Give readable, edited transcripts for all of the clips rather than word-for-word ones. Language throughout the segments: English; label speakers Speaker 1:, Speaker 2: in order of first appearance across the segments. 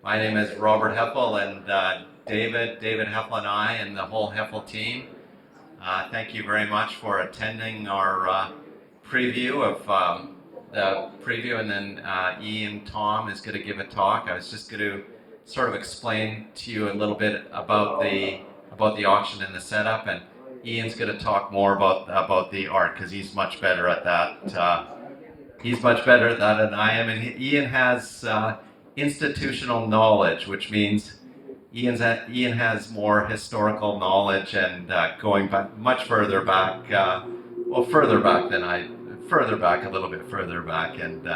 Speaker 1: My name is Robert Heffel, and David Heffel and I and the whole Heffel team, thank you very much for attending our preview of the preview, and then Thom is going to give a talk. I was just going to sort of explain to you a little bit about the auction and the setup, and Ian's going to talk more about the art because he's much better at that. He's much better at that than I am, and Ian has institutional knowledge, which means Ian has more historical knowledge and going back much further back, further back than I, further back, a little bit further back, and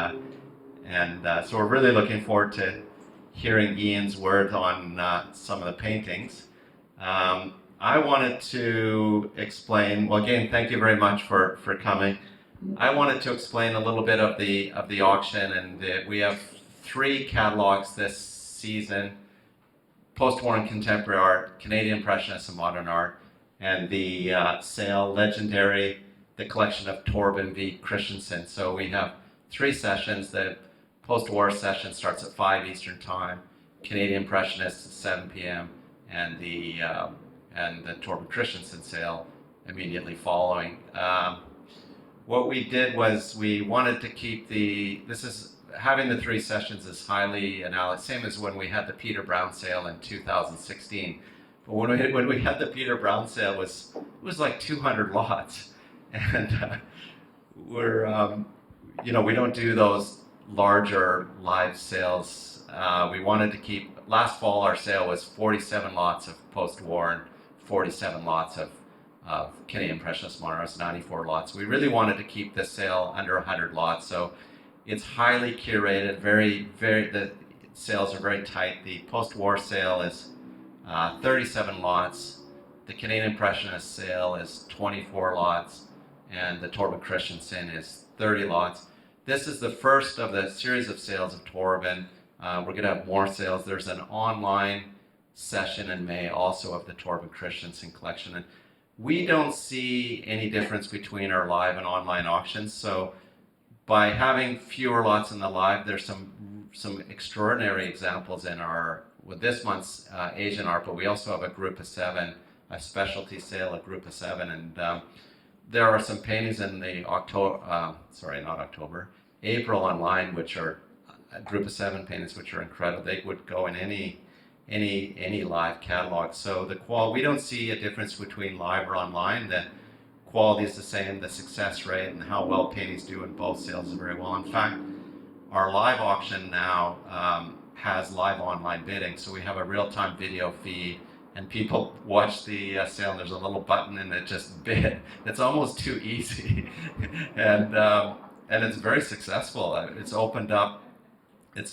Speaker 1: so we're really looking forward to hearing Ian's word on some of the paintings. I wanted to explain. Well, again, thank you very much for coming. I wanted to explain a little bit of the auction, and we have 3 catalogs this season: post-war and contemporary art, Canadian Impressionist and modern art, and the sale Legendary, the collection of Torben v. Christensen. So we have 3 sessions. The post-war session starts at 5 Eastern Time, Canadian Impressionists at 7 p.m., and the Torben Christensen sale immediately following. What we did was we wanted to keep having the 3 sessions is highly analogous, same as when we had the Peter Brown sale in 2016. But when we had the Peter Brown sale, it was like 200 lots, and we don't do those larger live sales. We wanted to keep. Last fall, our sale was 47 lots of post-war and 47 lots of Canadian Impressionist modern art, 94 lots. We really wanted to keep this sale under 100 lots, so it's highly curated. The sales are very tight. The post-war sale is 37 lots. The Canadian Impressionist sale is 24 lots, and the Torben Christensen is 30 lots. This is the first of the series of sales of Torben. We're going to have more sales. There's an online session in May also of the Torben Christensen collection, and we don't see any difference between our live and online auctions. So by having fewer lots in the live, there's some extraordinary examples in with this month's Asian art, but we also have a group of 7, a specialty sale, a group of 7, and there are some paintings in the April online, which are a group of 7 paintings, which are incredible. They would go in any live catalog. So we don't see a difference between live or online. The quality is the same. The success rate and how well paintings do in both sales is very well. In fact, our live auction now has live online bidding. So we have a real-time video feed, and people watch the sale, and there's a little button, and it just bid. It's almost too easy, and it's very successful. It's opened up.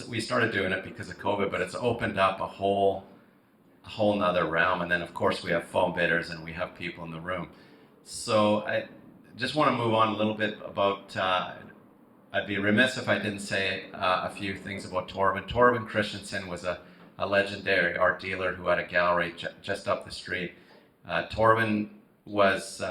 Speaker 1: We started doing it because of COVID, but it's opened up a whole nother realm. And then, of course, we have phone bidders, and we have people in the room. So I just want to move on a little bit about. I'd be remiss if I didn't say a few things about Torben. Torben Christensen was a legendary art dealer who had a gallery just up the street. Torben was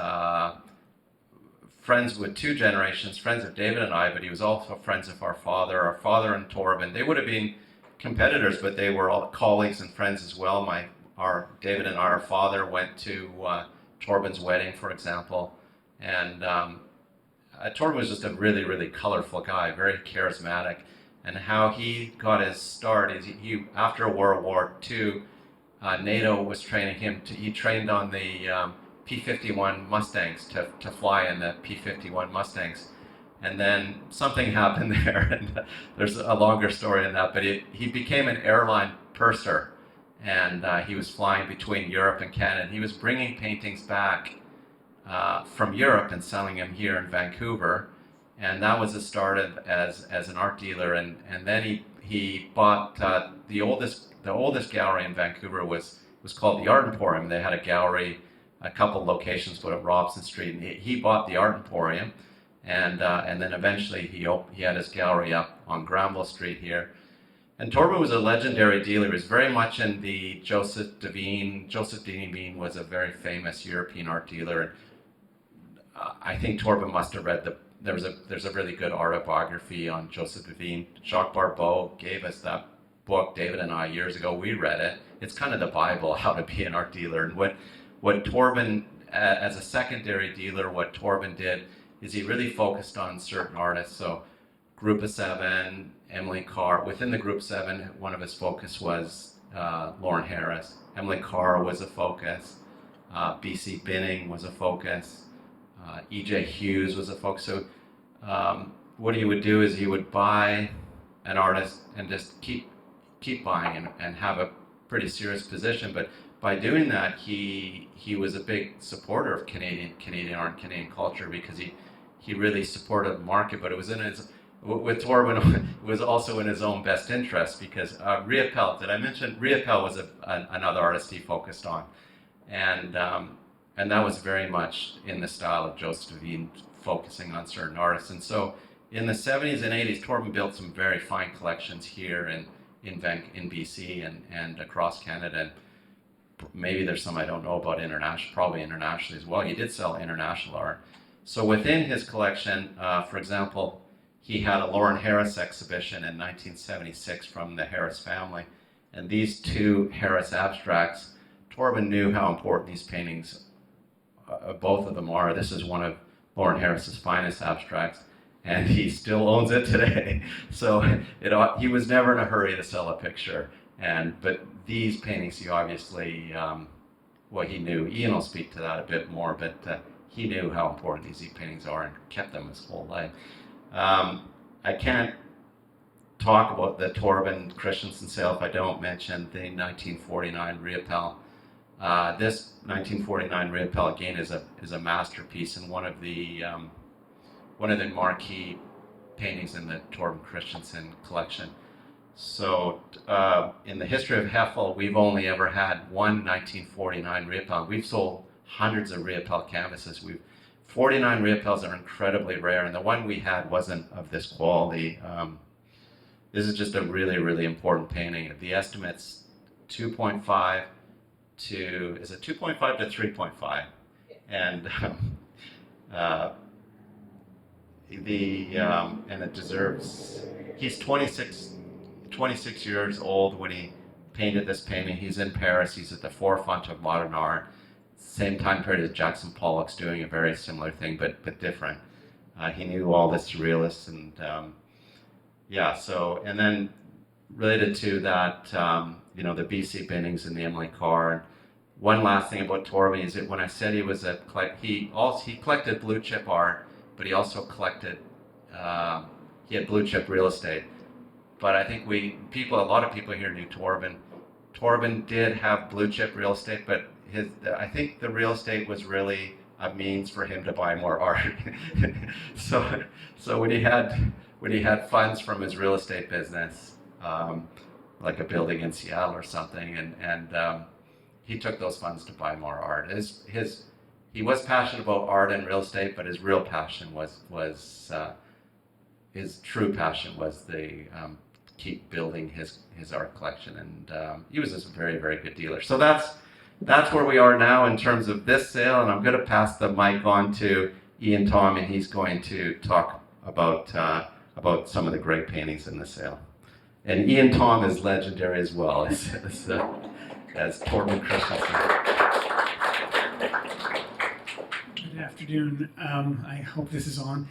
Speaker 1: friends with 2 generations, friends of David and I, but he was also friends of our father and Torben. They would have been competitors, but they were all colleagues and friends as well. David and our father went to Torben's wedding, for example, and Torben was just a really, really colorful guy, very charismatic. And how he got his start is he after World War II, NATO was training him. He trained on the P-51 Mustangs to fly in the P-51 Mustangs, and then something happened there, and there's a longer story in that. But he became an airline purser, and he was flying between Europe and Canada. And he was bringing paintings back from Europe and selling them here in Vancouver, and that was the start of as an art dealer. And then he bought the oldest gallery in Vancouver was called the Art Emporium. They had a gallery, a couple locations, but at Robson Street. And he bought the Art Emporium, and then eventually he had his gallery up on Granville Street here. And Torben was a legendary dealer. He was very much in the Joseph Devine. Joseph Devine was a very famous European art dealer. And I think Torben must have read there's a really good autobiography on Joseph Devine. Jacques Barbeau gave us that book, David and I, years ago, we read it. It's kind of the Bible, how to be an art dealer. And what Torben, as a secondary dealer, what Torben did is he really focused on certain artists. So Group of Seven, Emily Carr. Within the Group 7, one of his focus was Lauren Harris. Emily Carr was a focus. B.C. Binning was a focus. E.J. Hughes was a focus. So what he would do is he would buy an artist and just keep buying and have a pretty serious position. But by doing that, he was a big supporter of Canadian art, Canadian culture, because he really supported the market. But it was with Torben, it was also in his own best interest, because Riepel, did I mention Riepel was another artist he focused on, and that was very much in the style of Josephine, focusing on certain artists. And so in the 70s and 80s, Torben built some very fine collections here in BC and across Canada. And maybe there's some I don't know about probably internationally as well. He did sell international art. So within his collection, for example, he had a Lauren Harris exhibition in 1976 from the Harris family. And these two Harris abstracts, Torben knew how important these paintings, both of them are. This is one of Lauren Harris's finest abstracts, and he still owns it today. So he was never in a hurry to sell a picture. But these paintings, he obviously, he knew. Ian will speak to that a bit more, but he knew how important these paintings are and kept them his whole life. I can't talk about the Torben Christensen sale if I don't mention the 1949 Riepel. This 1949 Riepel again is a masterpiece and one of the marquee paintings in the Torben Christensen collection. So in the history of Heffel, we've only ever had one 1949 Riepel. We've sold hundreds of Riepel canvases. 49 Riepels are incredibly rare, and the one we had wasn't of this quality. This is just a really, really important painting. The estimate's 2.5 to 3.5, and and it deserves. He's 26 years old when he painted this painting. He's in Paris. He's at the forefront of modern art. Same time period as Jackson Pollock's doing a very similar thing, but different. He knew all the surrealists, and So, and then related to that, the B.C. Binnings and the Emily Carr. One last thing about Torben is that when I said he was he collected blue chip art, but he also collected. He had blue chip real estate. But I think a lot of people here knew Torben. Torben did have blue chip real estate, but I think the real estate was really a means for him to buy more art. So when he had funds from his real estate business, like a building in Seattle or something, and he took those funds to buy more art. He was passionate about art and real estate, but his real passion was his true passion was the keep building his art collection, and he was just a very, very good dealer. So that's where we are now in terms of this sale, and I'm going to pass the mic on to Ian Thom, and he's going to talk about some of the great paintings in the sale. And Ian Thom is legendary as well as Torben Christensen.
Speaker 2: Good afternoon. I hope this is on.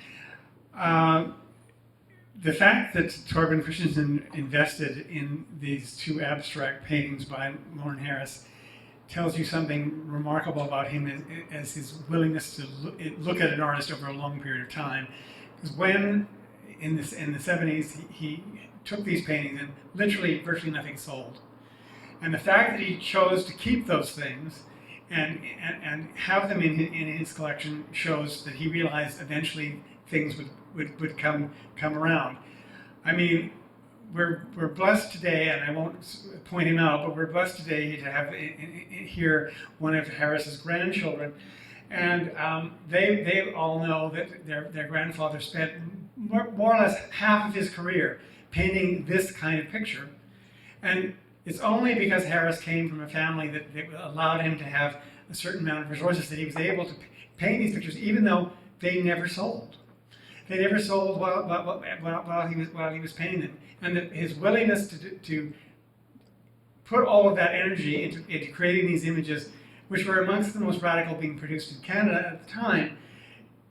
Speaker 2: The fact that Torben Christensen invested in these two abstract paintings by Lauren Harris tells you something remarkable about him as his willingness to look at an artist over a long period of time. Because when, in the 70s, he took these paintings and literally virtually nothing sold. And the fact that he chose to keep those things and have them in his collection shows that he realized eventually things would come around. I mean, we're blessed today, and I won't point him out, but we're blessed today to have here one of Harris's grandchildren, and they all know that their grandfather spent more or less half of his career painting this kind of picture, and it's only because Harris came from a family that allowed him to have a certain amount of resources that he was able to paint these pictures, even though they never sold. They never sold while he was painting them. And his willingness to put all of that energy into creating these images, which were amongst the most radical being produced in Canada at the time,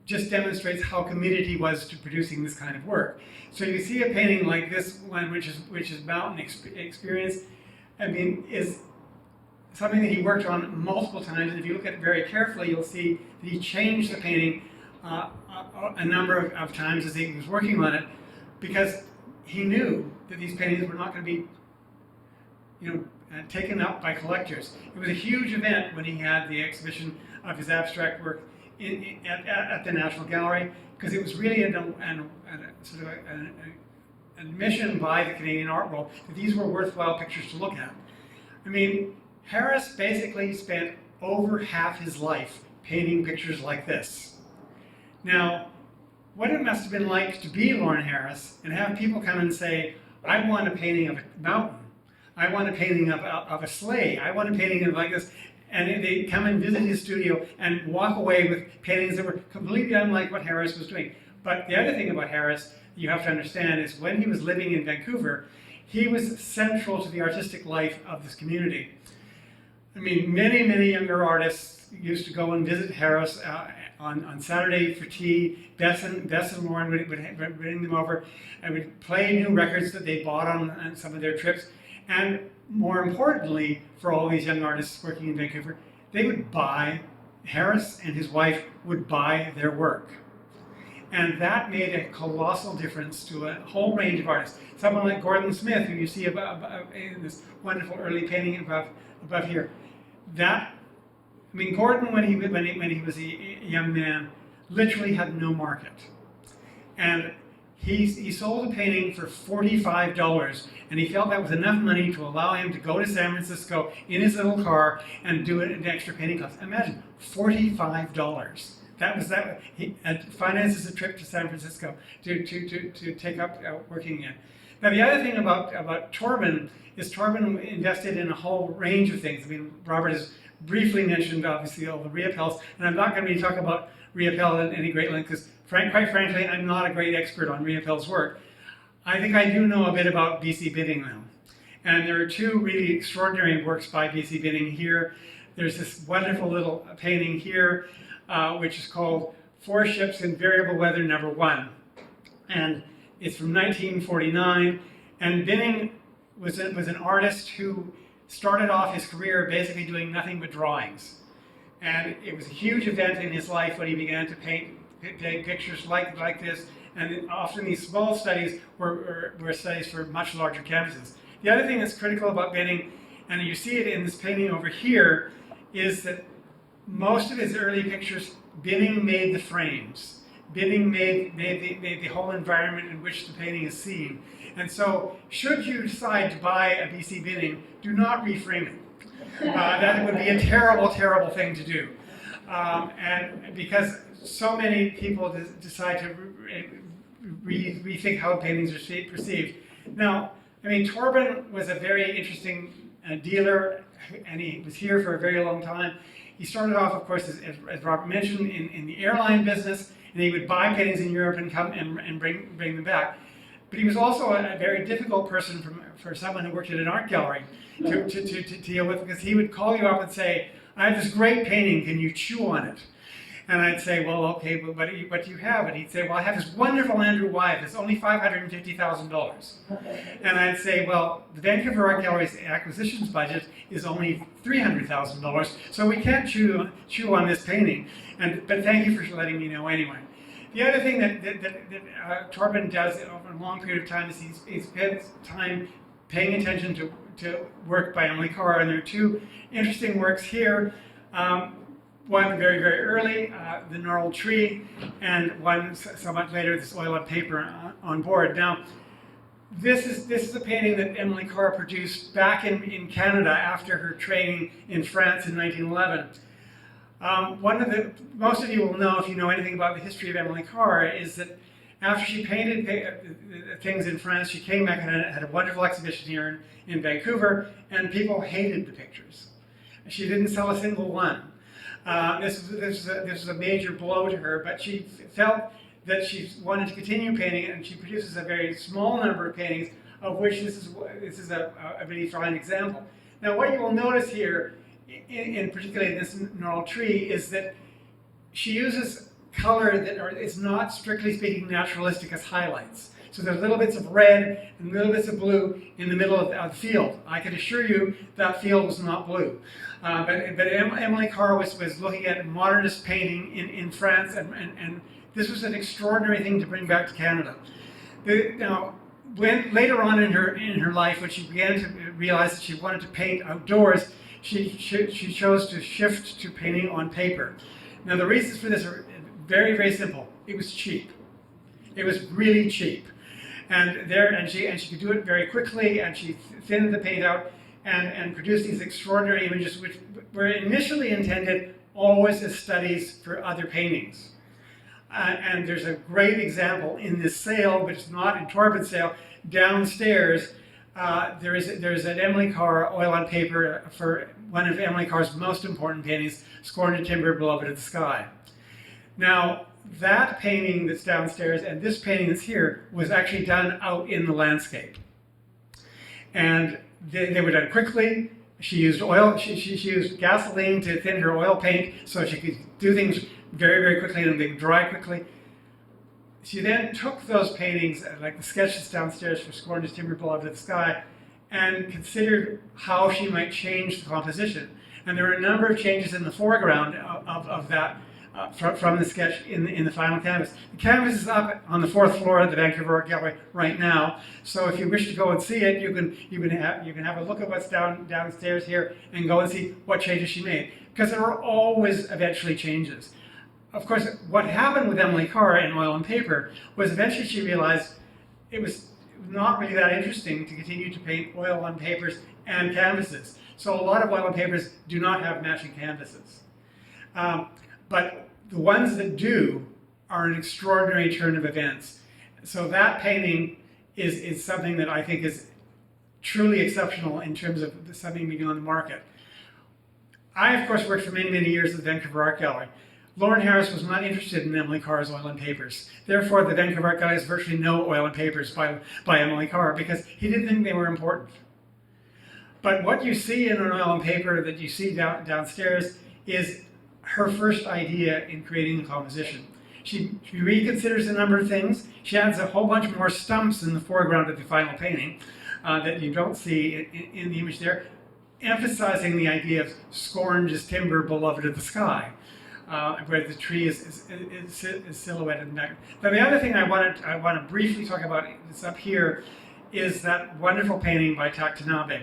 Speaker 2: just demonstrates how committed he was to producing this kind of work. So you see a painting like this one, which is mountain experience, I mean, is something that he worked on multiple times. And if you look at it very carefully, you'll see that he changed the painting a number of times as he was working on it, because he knew that these paintings were not going to be, taken up by collectors. It was a huge event when he had the exhibition of his abstract work at the National Gallery, because it was really an admission by the Canadian art world that these were worthwhile pictures to look at. I mean, Harris basically spent over half his life painting pictures like this. Now, what it must have been like to be Lorne Harris and have people come and say, I want a painting of a mountain, I want a painting of a sleigh, I want a painting of like this, and they come and visit his studio and walk away with paintings that were completely unlike what Harris was doing. But the other thing about Harris you have to understand is when he was living in Vancouver, he was central to the artistic life of this community. I mean, many younger artists used to go and visit Harris on Saturday for tea. Bess and Lauren would bring them over and would play new records that they bought on some of their trips. And more importantly, for all these young artists working in Vancouver, they would buy, Harris and his wife would buy their work. And that made a colossal difference to a whole range of artists. Someone like Gordon Smith, who you see in this wonderful early painting above here. Gordon, when he was a young man, literally had no market. And he sold a painting for $45, and he felt that was enough money to allow him to go to San Francisco in his little car and do an extra painting class. Imagine, $45. He finances a trip to San Francisco to take up working again. Now the other thing about Torben is Torben invested in a whole range of things. I mean, Robert has briefly mentioned obviously all the Riopels, and I'm not going to be talking about Riopel in any great length because quite frankly, I'm not a great expert on Riopel's work. I think I do know a bit about B.C. Bidding though. And there are two really extraordinary works by B.C. Bidding here. There's this wonderful little painting here, which is called Four Ships in Variable Weather Number 1. And it's from 1949. And Bidding was an artist who started off his career basically doing nothing but drawings. And it was a huge event in his life when he began to paint pictures like this. And often these small studies were studies for much larger canvases. The other thing that's critical about Bidding, and you see it in this painting over here, is that most of his early pictures, Bidding made the frames. Bidding made the whole environment in which the painting is seen. And so, should you decide to buy a B.C. Bidding, do not reframe it. That would be a terrible, terrible thing to do. And because so many people decide to rethink how paintings are perceived. Now, I mean, Torben was a very interesting dealer, and he was here for a very long time. He started off, of course, as Robert mentioned, in the airline business, and he would buy paintings in Europe and come and bring them back. But he was also a very difficult person for someone who worked at an art gallery to deal with, because he would call you up and say, I have this great painting, can you chew on it? And I'd say, well, okay, but what do you have? And he'd say, well, I have this wonderful Andrew Wyeth, it's only $550,000. And I'd say, well, the Vancouver Art Gallery's acquisitions budget is only $300,000, so we can't chew on this painting. But thank you for letting me know anyway. The other thing that Torben does over a long period of time is he spends time paying attention to work by Emily Carr, and there are two interesting works here. One very, very early, the gnarled tree, and one somewhat later, this oil on paper on board. Now, this is a painting that Emily Carr produced back in Canada after her training in France in 1911. Most of you will know, if you know anything about the history of Emily Carr, is that after she painted things in France, she came back and had a wonderful exhibition here in Vancouver, and people hated the pictures. She didn't sell a single one. This was a major blow to her, but she felt that she wanted to continue painting, and she produces a very small number of paintings, of which this is a really fine example. Now, what you will notice here, in particularly in this gnarled tree, is that she uses color that is not, strictly speaking, naturalistic as highlights. So there's little bits of red and little bits of blue in the middle of the field. I can assure you that field was not blue. But Emily Carr was looking at modernist painting in France, and this was an extraordinary thing to bring back to Canada. Now, when later on in her life, when she began to realize that she wanted to paint outdoors, she chose to shift to painting on paper. Now, the reasons for this are very, very simple. It was cheap. It was really cheap. And she could do it very quickly, and she thinned the paint out and produced these extraordinary images, which were initially intended always as studies for other paintings. And there's a great example in this sale, but it's not in Torben's sale. Downstairs, there's an Emily Carr oil on paper for one of Emily Carr's most important paintings, Scorned Timber, Beloved of the Sky. Now, that painting that's downstairs and this painting that's here was actually done out in the landscape. And they were done quickly. She used oil, she used gasoline to thin her oil paint so she could do things very, very quickly and they would dry quickly. She then took those paintings, like the sketches downstairs for Scorned Timber, Beloved of the Sky, and considered how she might change the composition. And there were a number of changes in the foreground of that from the sketch in the final canvas. The canvas is up on the 4th floor of the Vancouver Art Gallery right now. So if you wish to go and see it, you can have a look at what's downstairs here and go and see what changes she made, because there are always eventually changes. Of course, what happened with Emily Carr in oil and paper was eventually she realized it was not really that interesting to continue to paint oil on papers and canvases. So a lot of oil on papers do not have matching canvases. But the ones that do are an extraordinary turn of events. So that painting is something that I think is truly exceptional in terms of something being on the market. I, of course, worked for many, many years at the Vancouver Art Gallery. Lorne Harris was not interested in Emily Carr's oil and papers. Therefore, the Vancouver Art Gallery has virtually no oil and papers by Emily Carr because he didn't think they were important. But what you see in an oil and paper that you see downstairs is her first idea in creating the composition. She reconsiders a number of things. She adds a whole bunch more stumps in the foreground of the final painting that you don't see in the image there, emphasizing the idea of scorned is timber, beloved of the sky, where the tree is silhouetted in the back. Now, the other thing I want to briefly talk about, it's up here, is that wonderful painting by Tanabe.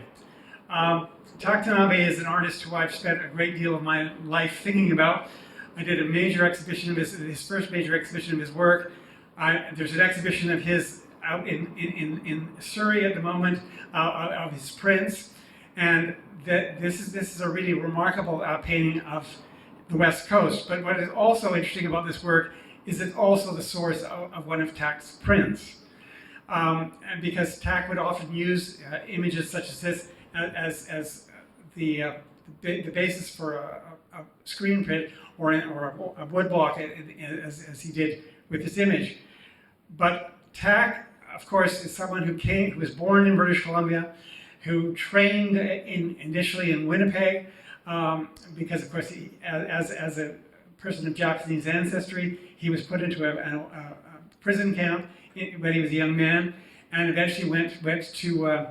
Speaker 2: Tanabe is an artist who I've spent a great deal of my life thinking about. I did a major exhibition of his first major exhibition of his work. There's an exhibition of his out in Surrey at the moment of his prints, and this is a really remarkable painting of the West Coast. But what is also interesting about this work is it's also the source of one of Tak's prints, and because Tak would often use images such as this as the basis for a screen print or a woodblock, as he did with this image. But Tak, of course, is someone who was born in British Columbia, who trained initially in Winnipeg, because of course, as a person of Japanese ancestry, he was put into a prison camp when he was a young man, and eventually went to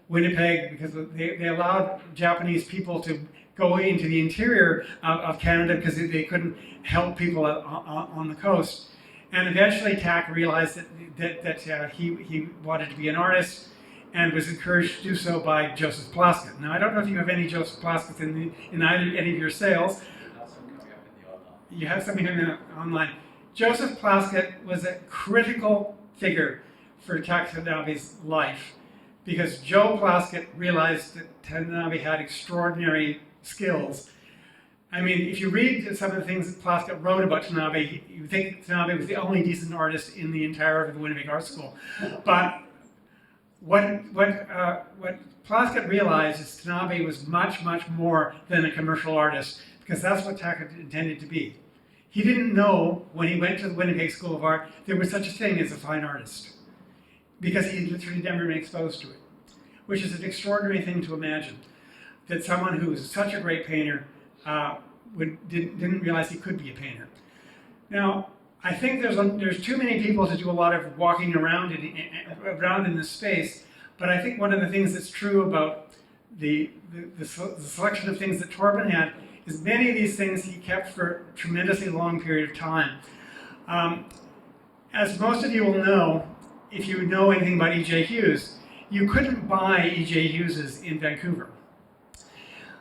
Speaker 2: Winnipeg because they allowed Japanese people to go into the interior of Canada because they couldn't help people on the coast. And eventually Tak realized that he wanted to be an artist and was encouraged to do so by Joseph Plaskett. Now, I don't know if you have any Joseph Plasketts in any of your sales. You have something online. Joseph Plaskett was a critical figure for Tanabe's life, because Joe Plaskett realized that Tanabe had extraordinary skills. I mean, if you read some of the things that Plaskett wrote about Tanabe, you think Tanabe was the only decent artist in the entire of the Winnipeg Art School. But what Plaskett realized is Tanabe was much, much more than a commercial artist, because that's what Tak intended to be. He didn't know when he went to the Winnipeg School of Art there was such a thing as a fine artist, because he had literally never been exposed to it, which is an extraordinary thing to imagine, that someone who was such a great painter didn't realize he could be a painter. Now, I think there's too many people to do a lot of walking around in this space, but I think one of the things that's true about the selection of things that Torben had is many of these things he kept for a tremendously long period of time. As most of you will know, if you know anything about E.J. Hughes, you couldn't buy E.J. Hughes's in Vancouver.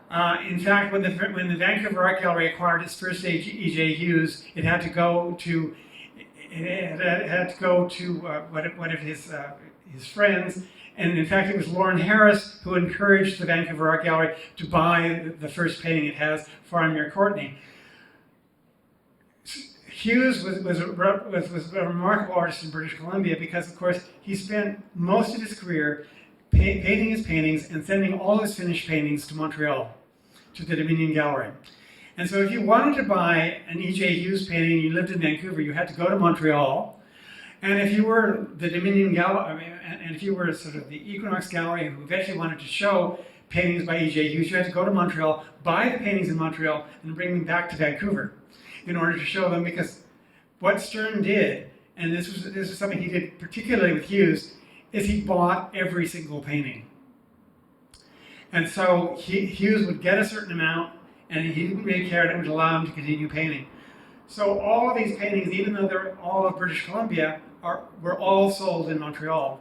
Speaker 2: In fact, when the Vancouver Art Gallery acquired its first E.J. Hughes, it had to go to one of his friends, and in fact, it was Lauren Harris who encouraged the Vancouver Art Gallery to buy the first painting it has, Farm near Courtenay. Hughes was a remarkable artist in British Columbia because, of course, he spent most of his career painting his paintings and sending all his finished paintings to Montreal, to the Dominion Gallery. And so if you wanted to buy an E.J. Hughes painting and you lived in Vancouver, you had to go to Montreal. And if you were the Dominion Gallery, and if you were sort of the Equinox Gallery who eventually wanted to show paintings by E.J. Hughes, you had to go to Montreal, buy the paintings in Montreal, and bring them back to Vancouver in order to show them, because what Stern did, and this was something he did particularly with Hughes, is he bought every single painting. And so Hughes would get a certain amount, and he didn't really care, and it would allow him to continue painting. So all of these paintings, even though they're all of British Columbia, were all sold in Montreal.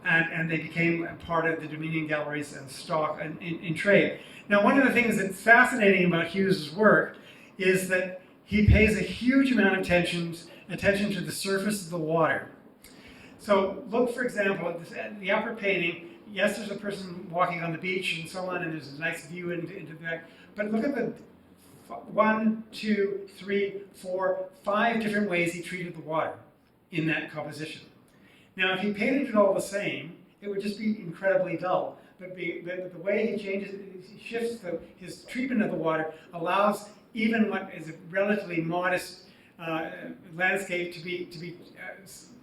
Speaker 2: And they became a part of the Dominion Galleries and stock in trade. Now, one of the things that's fascinating about Hughes' work is that he pays a huge amount of attention to the surface of the water. So look, for example, at the upper painting. Yes, there's a person walking on the beach and so on, and there's a nice view into the back. But look at the 1, 2, 3, 4, 5 different ways he treated the water in that composition. Now, if he painted it all the same, it would just be incredibly dull. But the way he shifts his treatment of the water allows even what is a relatively modest landscape to be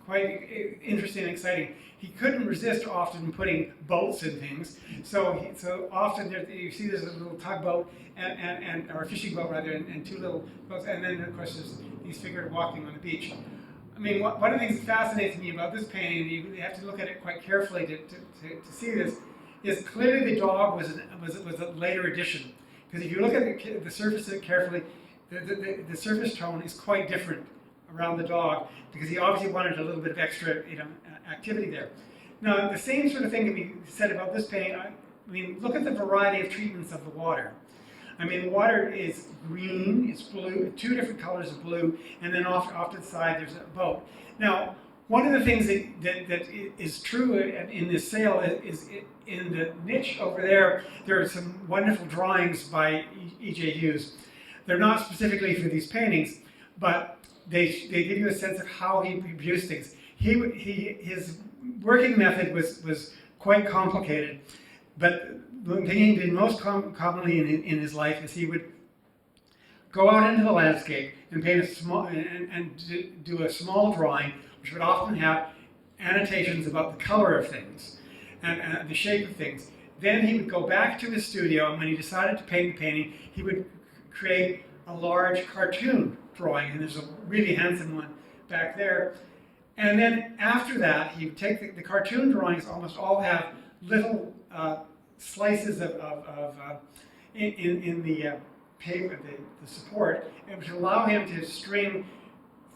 Speaker 2: quite interesting and exciting. He couldn't resist often putting boats in things, so often you see there's a little tugboat or a fishing boat rather, and 2 little boats, and then of course there's these figures walking on the beach. I mean, one of the things that fascinates me about this painting, and you have to look at it quite carefully to see this, is clearly the dog was a later addition. Because if you look at the surface of it carefully, the surface tone is quite different around the dog, because he obviously wanted a little bit of extra, activity there. Now, the same sort of thing can be said about this painting. I mean, look at the variety of treatments of the water. I mean, the water is green, it's blue, 2 different colors of blue, and then off to the side there's a boat. Now, one of the things that is true in this sale is in the niche over there are some wonderful drawings by E.J. Hughes. They're not specifically for these paintings, but they give you a sense of how he produced things. His working method was quite complicated, but the thing he did most commonly in his life is he would go out into the landscape and paint a small and do a small drawing, which would often have annotations about the color of things and the shape of things. Then he would go back to his studio, and when he decided to paint the painting, he would create a large cartoon drawing, and there's a really handsome one back there. And then after that, he would take the cartoon drawings, almost all have little slices in the paper, the support, which allow him to string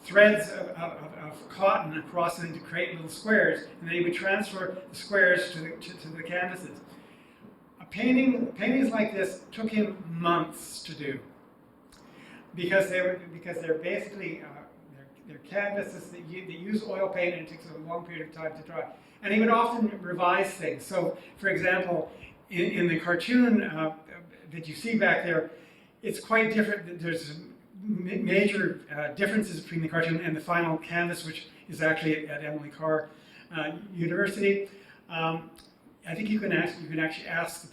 Speaker 2: threads of cotton across them to create little squares, and then he would transfer the squares to the canvases. Paintings like this took him months to do, because they're basically they're canvases that use oil paint, and it takes a long period of time to dry. And he would often revise things. So, for example, in the cartoon that you see back there, it's quite different. There's major differences between the cartoon and the final canvas, which is actually at Emily Carr University. I think you can actually ask the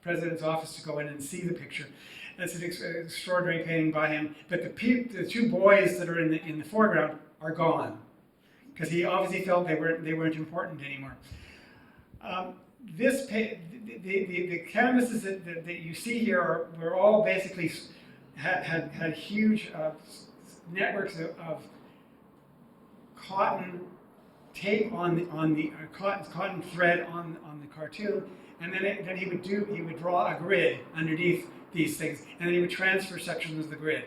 Speaker 2: president's office to go in and see the picture. That's an extraordinary painting by him. But the two boys that are in the foreground are gone, because he obviously felt they weren't important anymore. The canvases that you see here were all basically had huge networks of cotton tape on the cotton thread on the cartoon, and then he would draw a grid underneath these things, and then he would transfer sections of the grid.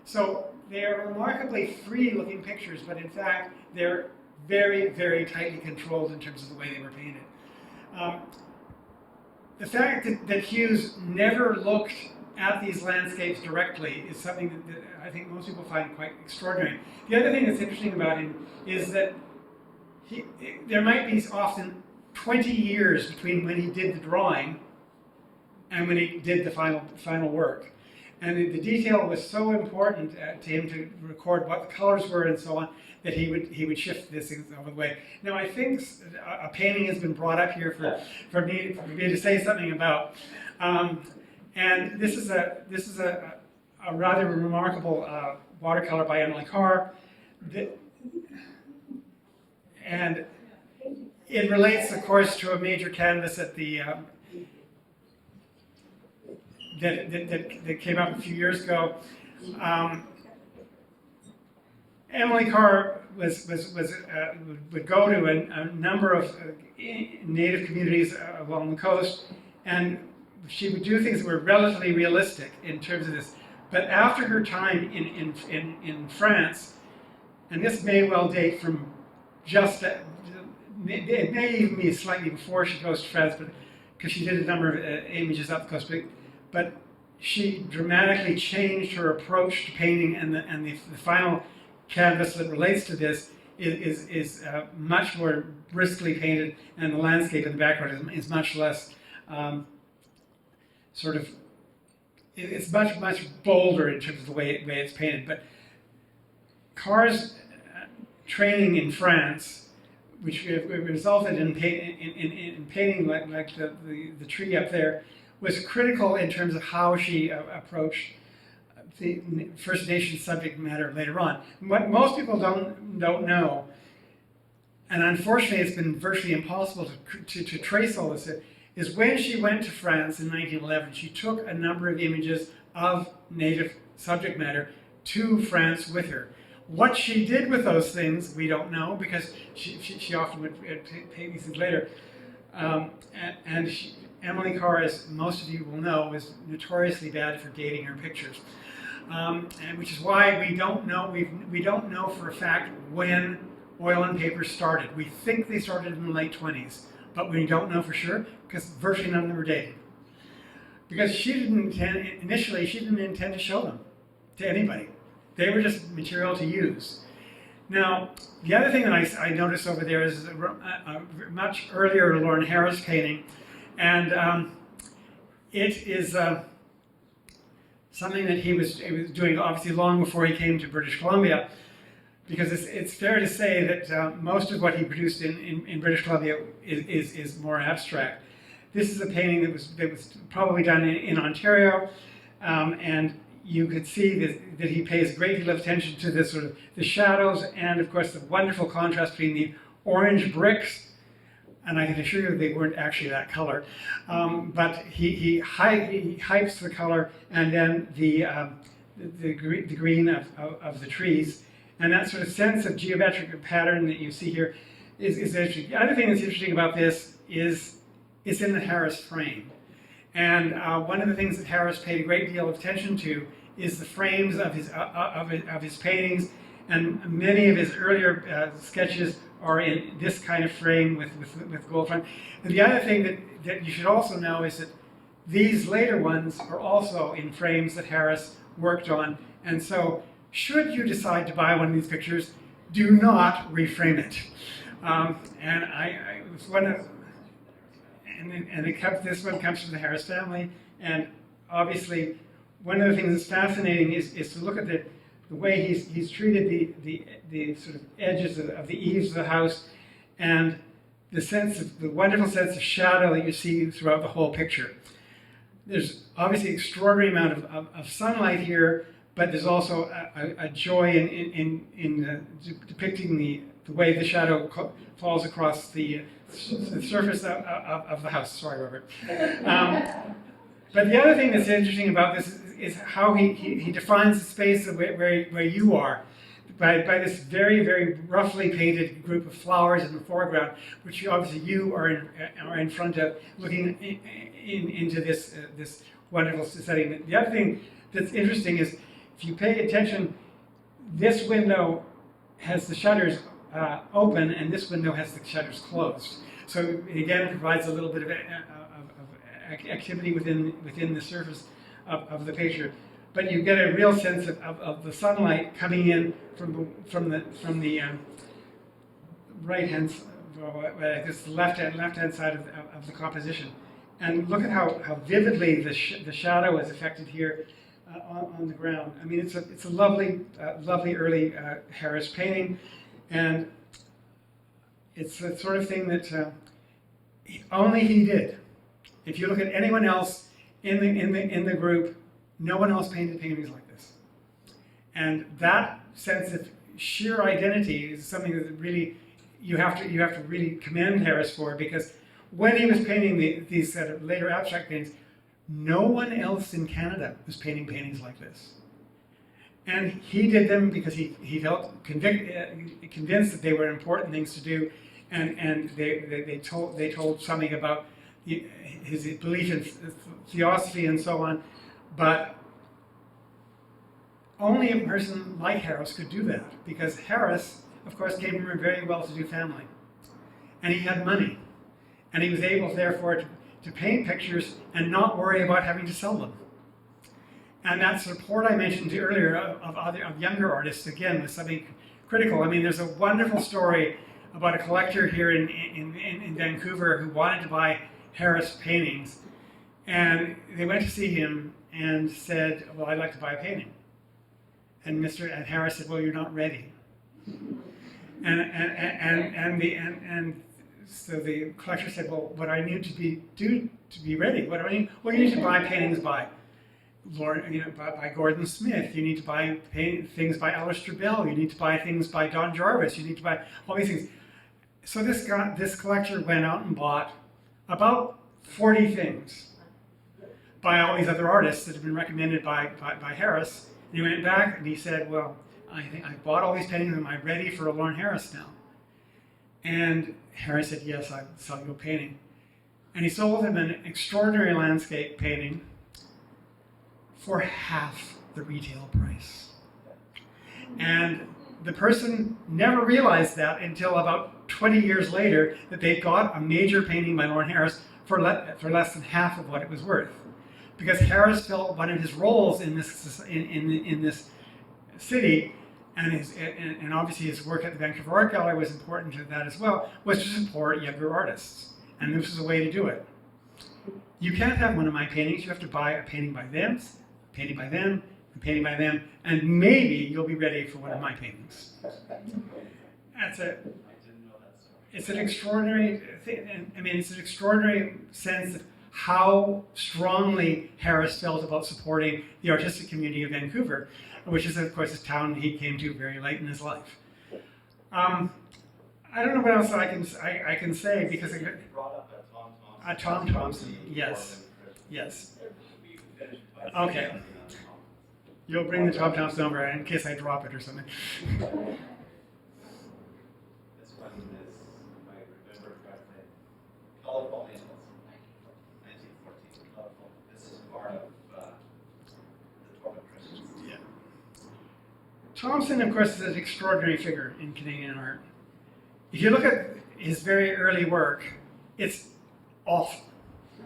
Speaker 2: So they are remarkably free-looking pictures, but in fact they're very, very tightly controlled in terms of the way they were painted. The fact that Hughes never looked at these landscapes directly is something that I think most people find quite extraordinary. The other thing that's interesting about him is that there might be often 20 years between when he did the drawing and when he did the final work. And the detail was so important to him to record what the colors were and so on, that he would shift this over the way. Now I think a painting has been brought up here for me to say something about, and this is a rather remarkable watercolor by Emily Carr, and it relates, of course, to a major canvas at the that came up a few years ago. Emily Carr would go to a number of native communities along the coast, and she would do things that were relatively realistic in terms of this. But after her time in France, and this may well date from it may even be slightly before she goes to France, but because she did a number of images up the coast, but she dramatically changed her approach to painting, and the final canvas that relates to this is much more briskly painted, and the landscape in the background is much less it's much bolder in terms of the way it's painted. But Carr's training in France, which resulted in painting like the tree up there, was critical in terms of how she approached the First Nation subject matter later on. What most people don't know, and unfortunately it's been virtually impossible to trace all this, is when she went to France in 1911, she took a number of images of native subject matter to France with her. What she did with those things, we don't know, because she often would paint these things later. Emily Carr, as most of you will know, is notoriously bad for dating her pictures, and which is why we don't know for a fact when oil and paper started. We think they started in the late 20s, but we don't know for sure because virtually none of them were dated. Because initially she didn't intend to show them to anybody. They were just material to use. Now, the other thing that I noticed over there is a much earlier Lorne Harris painting, and it is something that he was doing obviously long before he came to British Columbia, because it's fair to say that most of what he produced in British Columbia is more abstract. This is a painting that was probably done in Ontario, and you could see that he pays a great deal of attention to this sort of the shadows, and of course the wonderful contrast between the orange bricks, and I can assure you they weren't actually that color, but he hypes the color, and then the green of the trees, and that sort of sense of geometric pattern that you see here is interesting. The other thing that's interesting about this is it's in the Harris frame. And one of the things that Harris paid a great deal of attention to is the frames of his paintings, and many of his earlier sketches are in this kind of frame with gold front. And the other thing that you should also know is that these later ones are also in frames that Harris worked on. And so, should you decide to buy one of these pictures, do not reframe it. And I was one of. This one comes from the Harris family, and obviously one of the things that's fascinating is to look at the way he's treated the sort of edges of the eaves of the house, and the wonderful sense of shadow that you see throughout the whole picture. there's obviously extraordinary amount of sunlight here, but there's also a joy in depicting the way the shadow falls across the surface of the house. Sorry, Robert. But the other thing that's interesting about this is how he defines the space where you are by this very, very roughly painted group of flowers in the foreground, which obviously you are in front of, looking into this wonderful setting. The other thing that's interesting is, if you pay attention, this window has the shutters open, and this window has the shutters closed. So again, it provides a little bit of activity within the surface of the picture, but you get a real sense of the sunlight coming in from the right hand, this left hand side of the composition, and look at how vividly the shadow is affected here on the ground. I mean, it's a lovely early Harris painting, and it's the sort of thing that only he did. If you look at anyone else in the group, no one else painted paintings like this. And that sense of sheer identity is something that really you have to really commend Harris for, because when he was painting these sort of later abstract paintings, no one else in Canada was painting paintings like this. And he did them because he felt convinced that they were important things to do, and they told something about his belief in theosophy and so on. But only a person like Harris could do that, because Harris, of course, came from a very well-to-do family, and he had money, and he was able, therefore, to paint pictures and not worry about having to sell them. And that support I mentioned earlier of younger artists, again, was something critical. I mean, there's a wonderful story about a collector here in Vancouver who wanted to buy Harris paintings, and they went to see him and said, "Well, I'd like to buy a painting." And Harris said, "Well, you're not ready." And so the collector said, "Well, what I need to be ready? What do I need? Well, you need to buy paintings by by Gordon Smith. You need to buy things by Alistair Bell. You need to buy things by Don Jarvis. You need to buy all these things." So this collector went out and bought about 40 things by all these other artists that had been recommended by Harris. And he went back and he said, "Well, I think I bought all these paintings. Am I ready for a Lawrence Harris now?" And Harris said, "Yes, I'll sell you a painting." And he sold him an extraordinary landscape painting for half the retail price. And the person never realized that until about 20 years later, that they got a major painting by Lawrence Harris for less than half of what it was worth. Because Harris felt one of his roles in this city, and obviously his work at the Vancouver Art Gallery was important to that as well, was to support younger artists. And this was a way to do it. You can't have one of my paintings, you have to buy a painting by them, a painting by them, a painting by them, and maybe you'll be ready for one of my paintings. That's it. It's an extraordinary thing. I mean, it's an extraordinary sense of how strongly Harris felt about supporting the artistic community of Vancouver, which is, of course, a town he came to very late in his life. I don't know what else I can say, because
Speaker 1: You brought up that Thom
Speaker 2: Thompson, yes, yes. Okay. You'll bring the Thom Thompson over in case I drop it or something.
Speaker 1: This one is, if I remember correctly, colorful angels, 1914, colorful. This is part of the Torben Christensen.
Speaker 2: Yeah. Thompson, of course, is an extraordinary figure in Canadian art. If you look at his very early work, it's awful.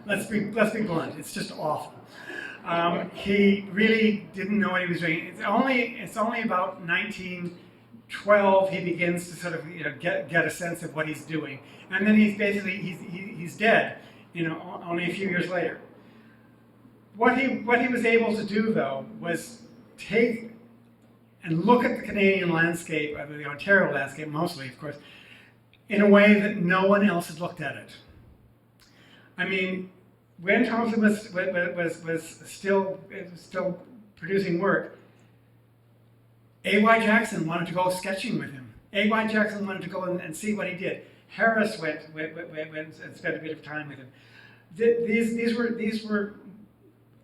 Speaker 2: Let's be blunt. It's just awful. He really didn't know what he was doing. It's only about 1912 he begins to sort of get a sense of what he's doing, and then he's basically he's dead. Only a few years later. What he was able to do, though, was take and look at the Canadian landscape, the Ontario landscape mostly, of course, in a way that no one else had looked at it. I mean, when Thompson was still producing work, A.Y. Jackson wanted to go sketching with him. A.Y. Jackson wanted to go and see what he did. Harris went and spent a bit of time with him. These were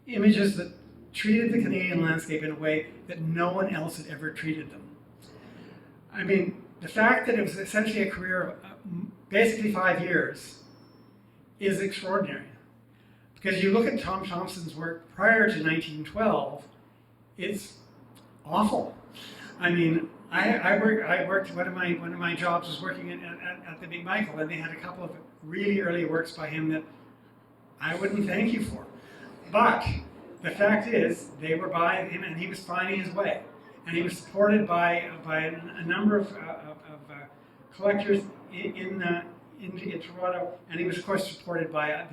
Speaker 2: images that treated the Canadian landscape in a way that no one else had ever treated them. I mean, the fact that it was essentially a career of basically 5 years is extraordinary. Because you look at Thom Thompson's work prior to 1912, it's awful. I mean, I worked one of my jobs was working at the Big Michael, and they had a couple of really early works by him that I wouldn't thank you for. But the fact is, they were by him, and he was finding his way, and he was supported by a number of collectors in Toronto, and he was, of course, supported by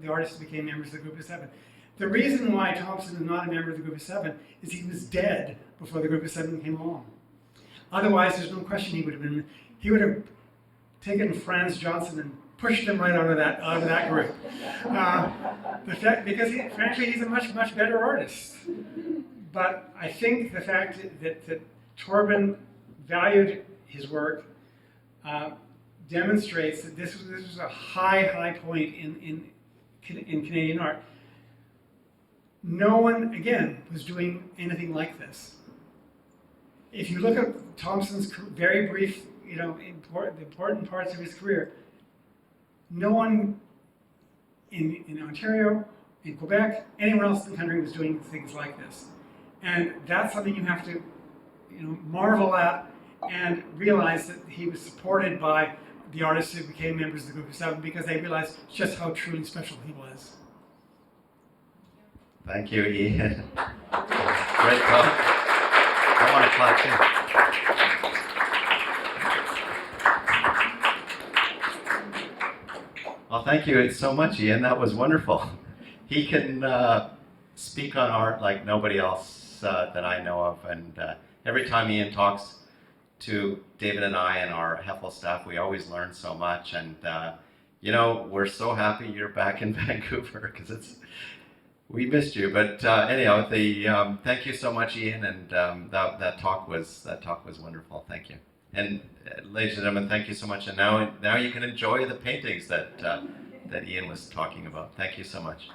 Speaker 2: the artists who became members of the Group of Seven. The reason why Thompson is not a member of the Group of Seven is he was dead before the Group of Seven came along. Otherwise, there's no question he would have taken Franz Johnson and pushed him right out of that group. Because frankly, he's a much better artist. But I think the fact that Torben valued his work demonstrates that this was a high point in Canadian art. No one, again, was doing anything like this. If you look at Thompson's very brief, important parts of his career, no one in Ontario, in Quebec, anywhere else in the country was doing things like this. And that's something you have to, marvel at and realize that he was supported by the artists who became members of the Group of Seven because they realized just how truly special he was.
Speaker 1: Thank you, Ian. Great talk. I want to clap too. Well, thank you so much, Ian. That was wonderful. He can speak on art like nobody else that I know of. And every time Ian talks to David and I and our Heffel staff, we always learn so much. And, we're so happy you're back in Vancouver because we missed you. But anyhow, thank you so much, Ian. And that talk was wonderful. Thank you. And ladies and gentlemen, thank you so much. And now you can enjoy the paintings that Ian was talking about. Thank you so much.